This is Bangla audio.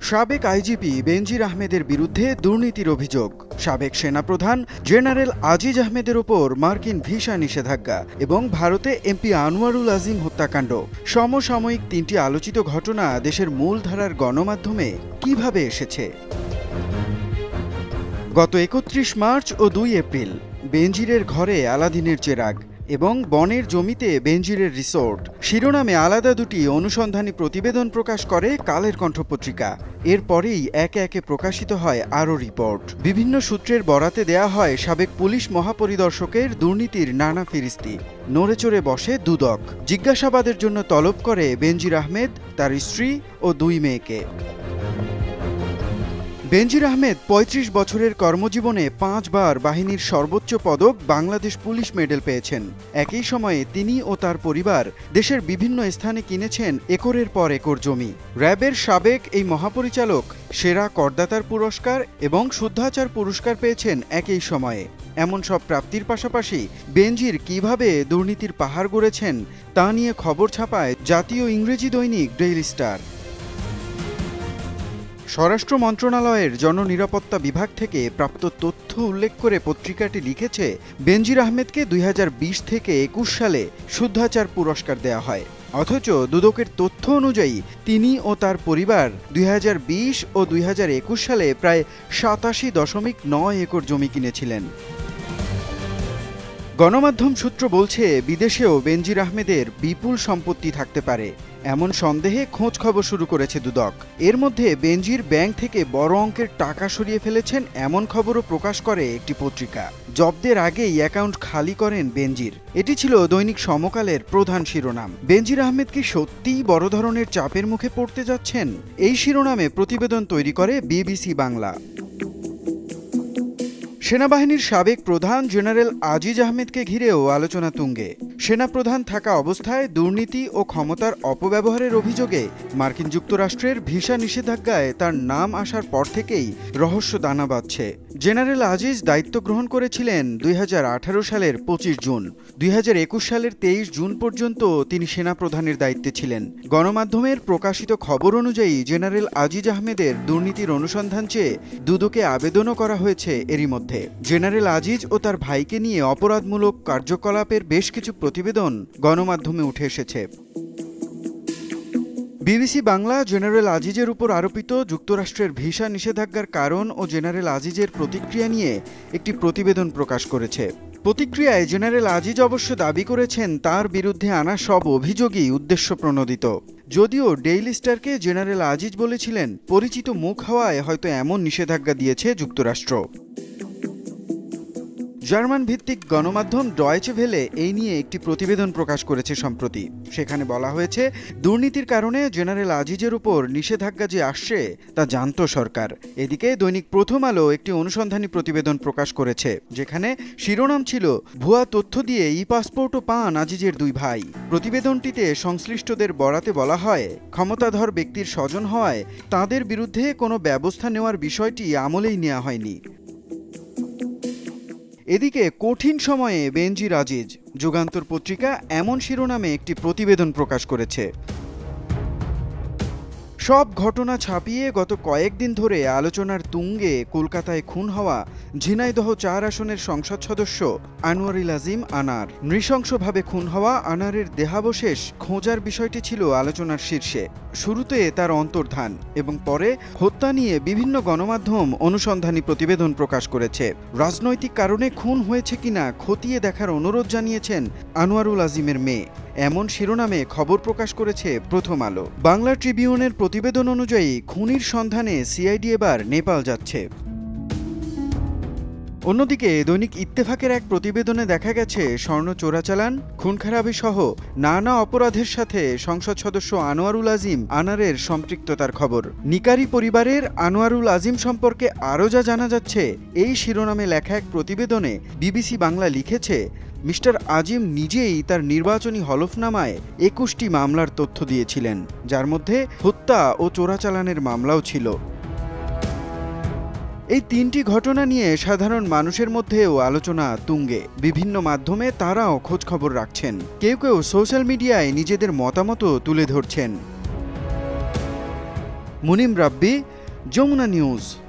সাবেক আইজিপি বেনজির আহমেদের বিরুদ্ধে দুর্নীতির অভিযোগ, সাবেক সেনাপ্রধান জেনারেল আজিজ আহমেদের ওপর মার্কিন ভিসা নিষেধাজ্ঞা এবং ভারতে এমপি আনোয়ারুল আজিম হত্যাকাণ্ড সমসাময়িক তিনটি আলোচিত ঘটনা দেশের মূলধারার গণমাধ্যমে কিভাবে এসেছে। গত ৩১ মার্চ ও ২ এপ্রিল বেনজিরের ঘরে আলাদিনের চেরাগ এবং বনের জমিতে বেনজিরের রিসোর্ট শিরোনামে আলাদা দুটি অনুসন্ধানী প্রতিবেদন প্রকাশ করে কালের কণ্ঠ পত্রিকা। এরপরেই একে একে প্রকাশিত হয় আরও রিপোর্ট। বিভিন্ন সূত্রের বরাতে দেয়া হয় সাবেক পুলিশ মহাপরিদর্শকের দুর্নীতির নানা ফিরিস্তি। নড়েচড়ে বসে দুদক, জিজ্ঞাসাবাদের জন্য তলব করে বেনজির আহমেদ, তার স্ত্রী ও ২ মেয়েকে। বেনজির আহমেদ ৩৫ বছরের কর্মজীবনে ৫ বার বাহিনীর সর্বোচ্চ পদক বাংলাদেশ পুলিশ মেডেল পেয়েছেন। একই সময়ে তিনি ও তার পরিবার দেশের বিভিন্ন স্থানে কিনেছেন একরের পর একর জমি। র্যাবের সাবেক এই মহাপরিচালক সেরা করদাতার পুরস্কার এবং শুদ্ধাচার পুরস্কার পেয়েছেন একই সময়ে। এমন সব প্রাপ্তির পাশাপাশি বেনজির কিভাবে দুর্নীতির পাহাড় গড়েছেন তা নিয়ে খবর ছাপায় জাতীয় ইংরেজি দৈনিক ডেইলি স্টার। স্বরাষ্ট্র মন্ত্রণালয়ের জননিরাপত্তা বিভাগ থেকে প্রাপ্ত তথ্য উল্লেখ করে পত্রিকাটি লিখেছে, বেনজির আহমেদকে ২০২০ থেকে ২১ সালে শুদ্ধাচার পুরস্কার দেয়া হয়। অথচ দুদকের তথ্য অনুযায়ী তিনি ও তার পরিবার ২০২০ ও ২০২১ সালে প্রায় ৮৭.৯ একর জমি কিনেছিলেন। গণমাধ্যম সূত্র বলছে, বিদেশেও বেনজির আহমেদের বিপুল সম্পত্তি থাকতে পারে এমন সন্দেহে খোঁজ খবর শুরু করেছে দুদক। এর মধ্যে বেনজির ব্যাংক থেকে বড় অঙ্কের টাকা সরিয়ে ফেলেছেন এমন খবরও প্রকাশ করে একটি পত্রিকা। জব্দের আগেই অ্যাকাউন্ট খালি করেন বেনজির, এটি ছিল দৈনিক সমকালের প্রধান শিরোনাম। বেনজির আহমেদ কি সত্যিই বড় ধরনের চাপের মুখে পড়তে যাচ্ছেন? এই শিরোনামে প্রতিবেদন তৈরি করে বিবিসি বাংলা। সেনাবাহিনীর সাবেক প্রধান জেনারেল আজিজ আহমেদকে ঘিরেও আলোচনা তুঙ্গে। সেনাপ্রধান থাকা অবস্থায় দুর্নীতি ও ক্ষমতার অপব্যবহারের অভিযোগে মার্কিন যুক্তরাষ্ট্রের ভিসা নিষেধাজ্ঞায় তার নাম আসার পর থেকেই রহস্য দানা বাঁধছে। জেনারেল আজিজ দায়িত্ব গ্রহণ করেছিলেন ২০১৮ সালের ২৫ জুন। ২০২১ সালের ২৩ জুন পর্যন্ত তিনি সেনাপ্রধানের দায়িত্বে ছিলেন। গণমাধ্যমের প্রকাশিত খবর অনুযায়ী জেনারেল আজিজ আহমেদের দুর্নীতির অনুসন্ধান চেয়ে দুদকে আবেদনও করা হয়েছে এরই মধ্যে। জেনারেল আজিজ ও তার ভাইকে নিয়ে অপরাধমূলক কার্যকলাপের বেশ কিছু প্রতিবেদন গণমাধ্যমে উঠে এসেছে। বিবিসি বাংলা জেনারেল আজিজের উপর আরোপিত যুক্তরাষ্ট্রের ভিসা নিষেধাজ্ঞার কারণ ও জেনারেল আজিজের প্রতিক্রিয়া নিয়ে একটি প্রতিবেদন প্রকাশ করেছে। প্রতিক্রিয়ায় জেনারেল আজিজ অবশ্য দাবি করেছেন তার বিরুদ্ধে আনা সব অভিযোগই উদ্দেশ্যপ্রণোদিত। যদিও ডেইলি স্টারকে জেনারেল আজিজ বলেছিলেন, পরিচিত মুখ হওয়ায় হয়তো এমন নিষেধাজ্ঞা দিয়েছে যুক্তরাষ্ট্র। জার্মান ভিত্তিক গণমাধ্যম ডয়েচে ভেলে এই নিয়ে একটি প্রতিবেদন প্রকাশ করেছে সম্প্রতি। সেখানে বলা হয়েছে, দুর্নীতির কারণে জেনারেল আজিজের উপর নিষেধাজ্ঞা যে আসছে তা জানত সরকার। এদিকে দৈনিক প্রথম আলো একটি অনুসন্ধানী প্রতিবেদন প্রকাশ করেছে, যেখানে শিরোনাম ছিল, ভুয়া তথ্য দিয়ে ই পাসপোর্টও পান আজিজের ২ ভাই। প্রতিবেদনটিতে সংশ্লিষ্টদের বরাতে বলা হয়, ক্ষমতাধর ব্যক্তির স্বজন হওয়ায় তাঁদের বিরুদ্ধে কোনো ব্যবস্থা নেওয়ার বিষয়টি আমলেই নেওয়া হয়নি। এদিকে কঠিন সময়ে বেনজির আজিজ, যুগান্তর পত্রিকা এমন শিরোনামে একটি প্রতিবেদন প্রকাশ করেছে। সব ঘটনা ছাপিয়ে গত কয়েকদিন ধরে আলোচনার তুঙ্গে কলকাতায় খুন হওয়া ঝিনাইদহ ৪ আসনের সংসদ সদস্য আনোয়ারুল আজিম আনার। নৃশংসভাবে খুন হওয়া আনারের দেহাবশেষ খোঁজার বিষয়টি ছিল আলোচনার শীর্ষে। শুরুতে তার অন্তর্ধান এবং পরে হত্যা নিয়ে বিভিন্ন গণমাধ্যম অনুসন্ধানী প্রতিবেদন প্রকাশ করেছে। রাজনৈতিক কারণে খুন হয়েছে কিনা খতিয়ে দেখার অনুরোধ জানিয়েছেন আনোয়ারুল আজিমের মেয়ে। এমন শিরোনামে খবর প্রকাশ করেছে প্রথম আলো। বাংলা ট্রিবিউনের প্রতিবেদন অনুযায়ী খুনির সন্ধানে সিআইডি এবার নেপাল যাচ্ছে। অন্যদিকে দৈনিক ইত্তেফাকের এক প্রতিবেদনে দেখা গেছে, স্বর্ণ চোরাচালান, খুন-খারাবি সহ নানা অপরাধের সাথে সংসদ সদস্য আনোয়ারুল আজিম আনারের সম্পৃক্ততার খবর। নিকারি পরিবারের আনোয়ারুল আজিম সম্পর্কে আরও যা জানা যাচ্ছে, এই শিরোনামে লেখা এক প্রতিবেদনে বিবিসি বাংলা লিখেছে, মিস্টার আজিম নিজেই তার নির্বাচনী হলফনামায় ২১টি মামলার তথ্য দিয়েছিলেন, যার মধ্যে হত্যা ও চোরাচালানের মামলাও ছিল। এই ৩টি ঘটনা নিয়ে সাধারণ মানুষের মধ্যেও আলোচনা তুঙ্গে। বিভিন্ন মাধ্যমে তারাও খোঁজ খবর রাখছেন। কেউ কেউ সোশ্যাল মিডিয়ায় নিজেদের মতামতও তুলে ধরছেন। মুনিম রাব্বি, যমুনা নিউজ।